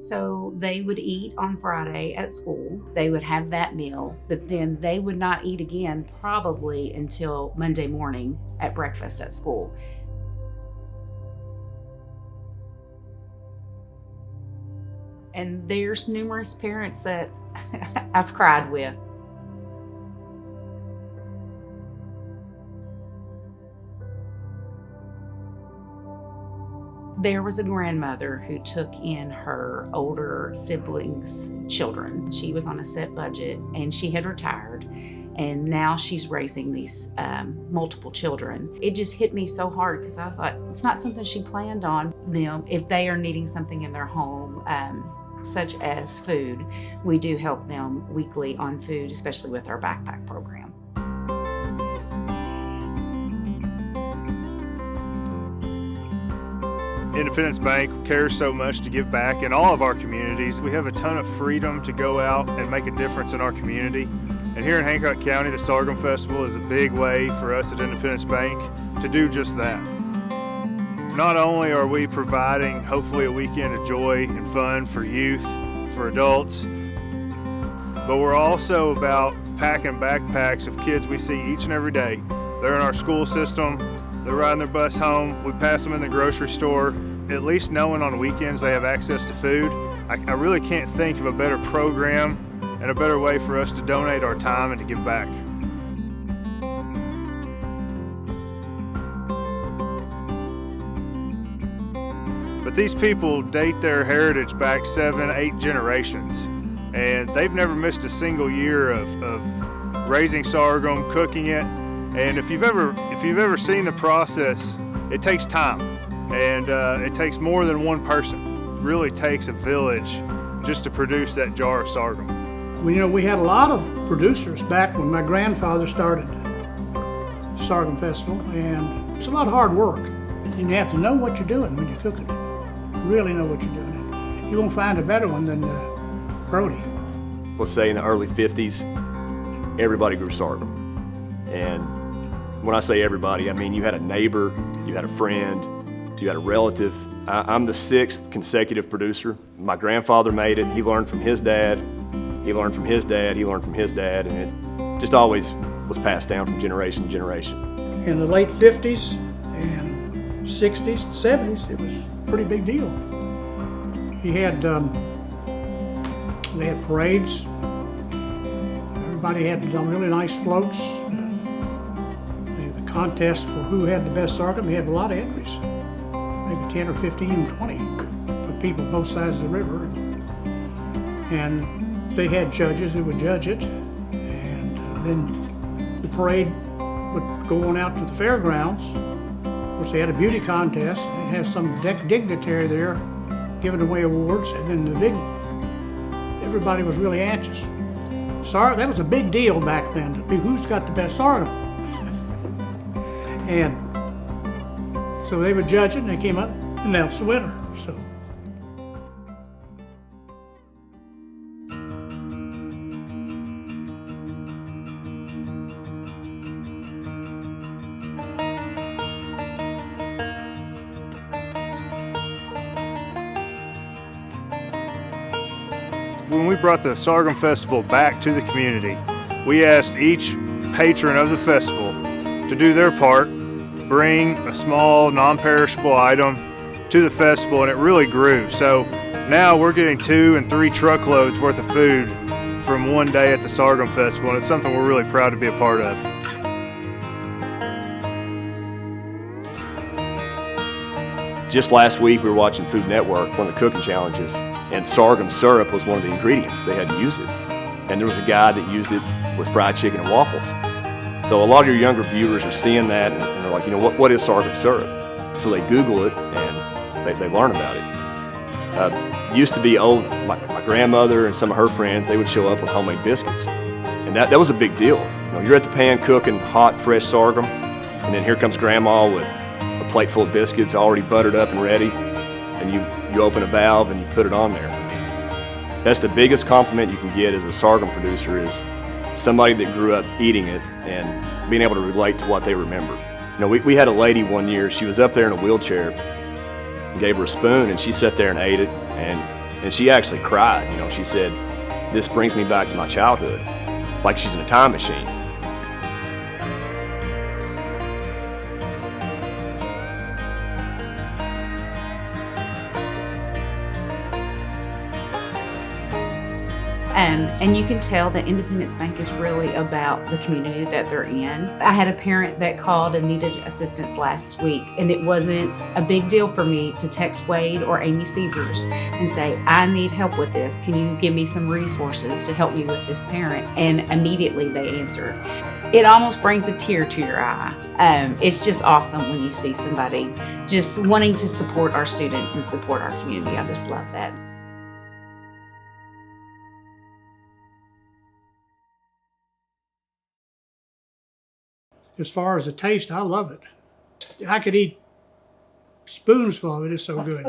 So they would eat on Friday at school. They would have that meal, but then they would not eat again probably until Monday morning at breakfast at school. And there's numerous parents that I've cried with. There was a grandmother who took in her older siblings' children. She was on a set budget and she had retired, and now she's raising these multiple children. It just hit me so hard because I thought it's not something she planned on them. If they are needing something in their home, such as food, we do help them weekly on food, especially with our backpack program. Independence Bank cares so much to give back in all of our communities. We have a ton of freedom to go out and make a difference in our community. And here in Hancock County, the Sorghum Festival is a big way for us at Independence Bank to do just that. Not only are we providing hopefully a weekend of joy and fun for youth, for adults, but we're also about packing backpacks of kids we see each and every day. They're in our school system, they're riding their bus home, we pass them in the grocery store. At least knowing on weekends they have access to food, I really can't think of a better program and a better way for us to donate our time and to give back. But these people date their heritage back 7, 8 generations, and they've never missed a single year of raising sorghum, cooking it. And if you've ever seen the process, it takes time, and it takes more than one person. It really takes a village just to produce that jar of sorghum. Well, we had a lot of producers back when my grandfather started the Sorghum Festival, and it's a lot of hard work. And you have to know what you're doing when you're cooking it. Really know what you're doing. You won't find a better one than Brody. Let's say in the early 50s, everybody grew sorghum. And when I say everybody, I mean you had a neighbor, you had a friend, you had a relative. I'm the 6th consecutive producer. My grandfather made it. He learned from his dad. He learned from his dad. He learned from his dad. And it just always was passed down from generation to generation. In the late 50s and 60s and 70s, it was a pretty big deal. They had parades. Everybody had really nice floats. The contest for who had the best sorghum, they had a lot of entries. Maybe 10 or 15 or 20 for people both sides of the river. And they had judges who would judge it. And then the parade would go on out to the fairgrounds. Of course, they had a beauty contest. They'd have some dignitary there giving away awards. And then everybody was really anxious. That was a big deal back then, to be who's got the best sorghum. And so they would judge it, and they came up and announced the winner. So. When we brought the Sorghum Festival back to the community, we asked each patron of the festival to do their part, bring a small non-perishable item to the festival, and it really grew. So now we're getting 2 and 3 truckloads worth of food from one day at the Sorghum Festival, and it's something we're really proud to be a part of. Just last week we were watching Food Network, one of the cooking challenges, and sorghum syrup was one of the ingredients. They had to use it. And there was a guy that used it with fried chicken and waffles. So a lot of your younger viewers are seeing that and they're like, what is sorghum syrup? So they Google it and they learn about it. Used to be old, my grandmother and some of her friends, they would show up with homemade biscuits. And that was a big deal. You're at the pan cooking hot, fresh sorghum, and then here comes grandma with a plate full of biscuits already buttered up and ready, and you open a valve and you put it on there. That's the biggest compliment you can get as a sorghum producer, is somebody that grew up eating it and being able to relate to what they remember. We had a lady one year, she was up there in a wheelchair, and gave her a spoon, and she sat there and ate it, and And she actually cried. She said, "This brings me back to my childhood," like she's in a time machine. And you can tell that Independence Bank is really about the community that they're in. I had a parent that called and needed assistance last week, and it wasn't a big deal for me to text Wade or Amy Sievers and say, "I need help with this. Can you give me some resources to help me with this parent?" And immediately they answered. It almost brings a tear to your eye. It's just awesome when you see somebody just wanting to support our students and support our community. I just love that. As far as the taste, I love it. I could eat spoons full of it. It's so good.